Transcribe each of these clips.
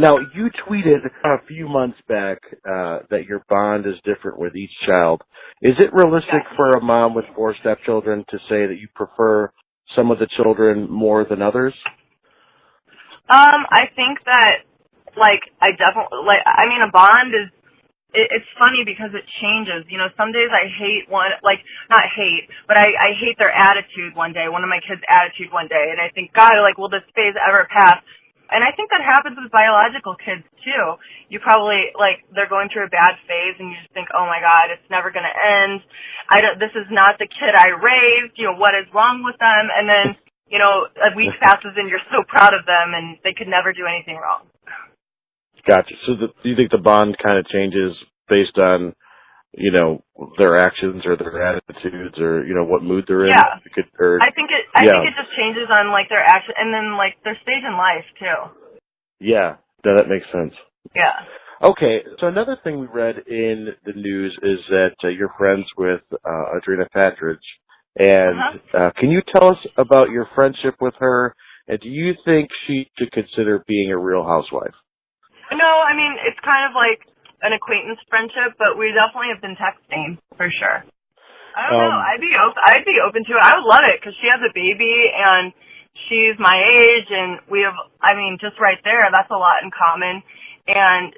Now, you tweeted a few months back that your bond is different with each child. Is it realistic for a mom with 4 stepchildren to say that you prefer some of the children more than others? I think that, I definitely, a bond is, it's funny because it changes. You know, some days I hate one, not hate, but I hate their attitude one day, one of my kids' attitude one day, and I think, God, will this phase ever pass? And I think that happens with biological kids, too. You probably, they're going through a bad phase, and you just think, oh, my God, it's never going to end. This is not the kid I raised. You know, what is wrong with them? And then, a week passes, and you're so proud of them, and they could never do anything wrong. Gotcha. So do you think the bond kind of changes based on, their actions or their attitudes or, what mood they're in? Yeah. I think it just changes on, their action and then, their stage in life, too. Yeah. No, that makes sense. Yeah. Okay. So another thing we read in the news is that you're friends with Adrena Patridge. And can you tell us about your friendship with her? And do you think she should consider being a real housewife? No, it's kind of like an acquaintance friendship, but we definitely have been texting for sure. I don't know. I'd be open to it. I would love it because she has a baby and she's my age, and we have. Just right there, that's a lot in common. And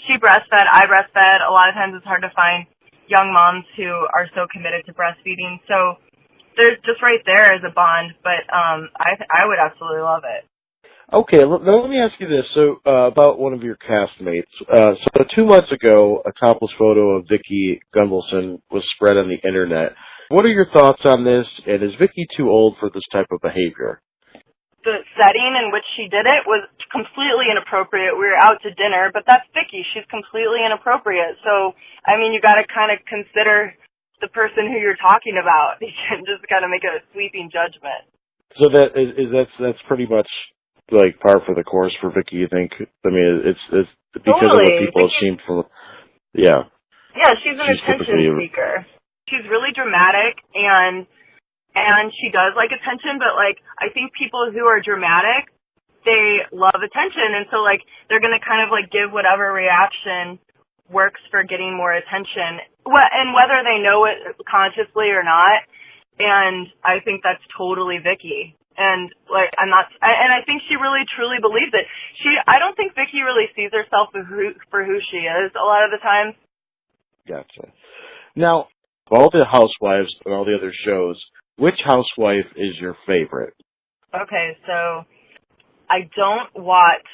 she breastfed, I breastfed. A lot of times it's hard to find young moms who are so committed to breastfeeding. So there's just right there is a bond. But I would absolutely love it. Okay, let me ask you this. So, about one of your castmates. So 2 months ago, a topless photo of Vicki Gunvalson was spread on the internet. What are your thoughts on this, and is Vicki too old for this type of behavior? The setting in which she did it was completely inappropriate. We were out to dinner, but that's Vicki. She's completely inappropriate. So, you got to kind of consider the person who you're talking about. You can't just kind of make a sweeping judgment. So that's pretty much par for the course for Vicki, you think? It's because totally. of what people seem from. Yeah. Yeah, she's an attention seeker. She's really dramatic, and she does like attention, but I think people who are dramatic, they love attention, and so they're gonna kind of give whatever reaction works for getting more attention, and whether they know it consciously or not. And I think that's totally Vicki. And I think she really truly believes it. I don't think Vicki really sees herself for who she is a lot of the time. Gotcha. Now, of all the Housewives and all the other shows, which housewife is your favorite? Okay, so I don't watch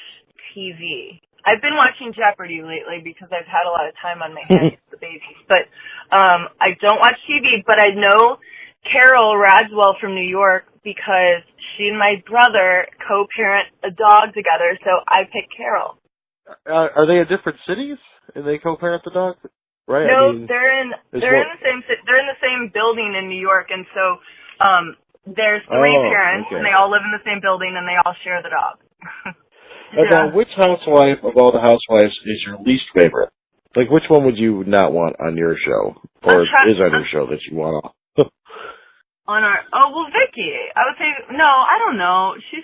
TV. I've been watching Jeopardy lately because I've had a lot of time on my hands with the babies. But I don't watch TV, but I know Carol Radswell from New York because she and my brother co-parent a dog together, so I picked Carol. Are they in different cities and they co-parent the dog? Right? No, they're in the same building in New York, and so there's 3 parents, and they all live in the same building, and they all share the dog. Now, which housewife of all the housewives is your least favorite? Which one would you not want on your show, or is on your show that you want off? Vicki. I would say, no, I don't know. She's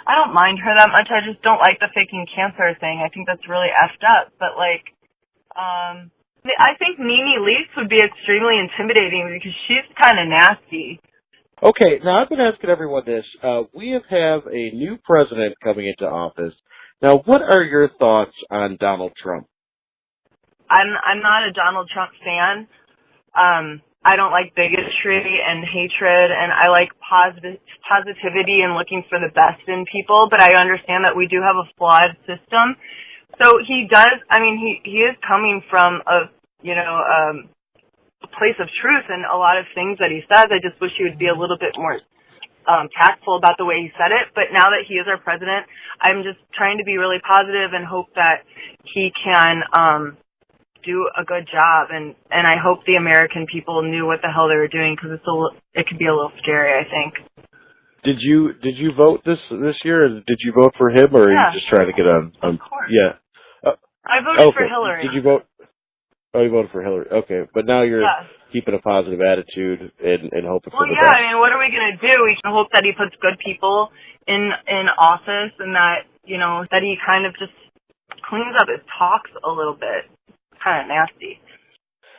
I don't mind her that much. I just don't like the faking cancer thing. I think that's really effed up. But, I think Nene Leakes would be extremely intimidating because she's kind of nasty. Okay, now I've been asking everyone this. We have a new president coming into office. Now, what are your thoughts on Donald Trump? I'm not a Donald Trump fan. I don't like bigotry and hatred, and I like positivity and looking for the best in people, but I understand that we do have a flawed system. So he does, he is coming from a place of truth in a lot of things that he says. I just wish he would be a little bit more tactful about the way he said it, but now that he is our president, I'm just trying to be really positive and hope that he can do a good job, and I hope the American people knew what the hell they were doing because it could be a little scary, I think. Did you vote this year? Did you vote for him, or are you just trying to get on? Of course. Yeah. I voted for Hillary. Did you vote? Oh, you voted for Hillary. Okay, but now you're keeping a positive attitude and hoping for the best. What are we gonna do? We can hope that he puts good people in office, and that that he kind of just cleans up his talks a little bit. Kind of nasty.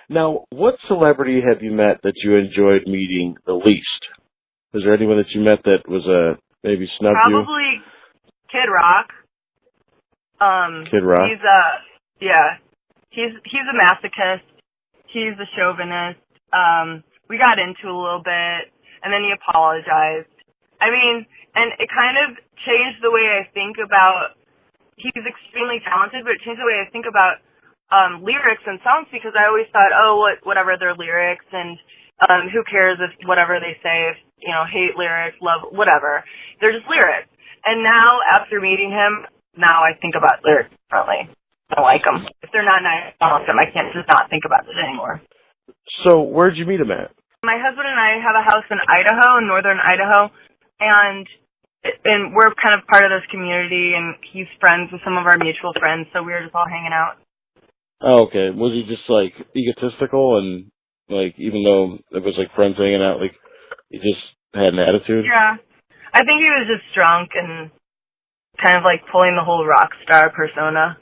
Now, what celebrity have you met that you enjoyed meeting the least? Was there anyone that you met that was maybe snubbed you? Probably Kid Rock. Kid Rock? He's a masochist. He's a chauvinist. We got into a little bit, and then he apologized. I mean, and it kind of changed the way I think about, he's extremely talented, but it changed the way I think about lyrics and songs, because I always thought, whatever their lyrics, and who cares if whatever they say, if, hate lyrics, love, whatever. They're just lyrics. And now, after meeting him, now I think about lyrics differently. I like them. If they're not nice, I don't like them. I can't just not think about it anymore. So, where'd you meet him at? My husband and I have a house in Idaho, in northern Idaho, and we're kind of part of this community, and he's friends with some of our mutual friends, so we were just all hanging out. Oh, okay. Was he just, egotistical and, even though it was, friends hanging out, he just had an attitude? Yeah. I think he was just drunk and kind of, pulling the whole rock star persona.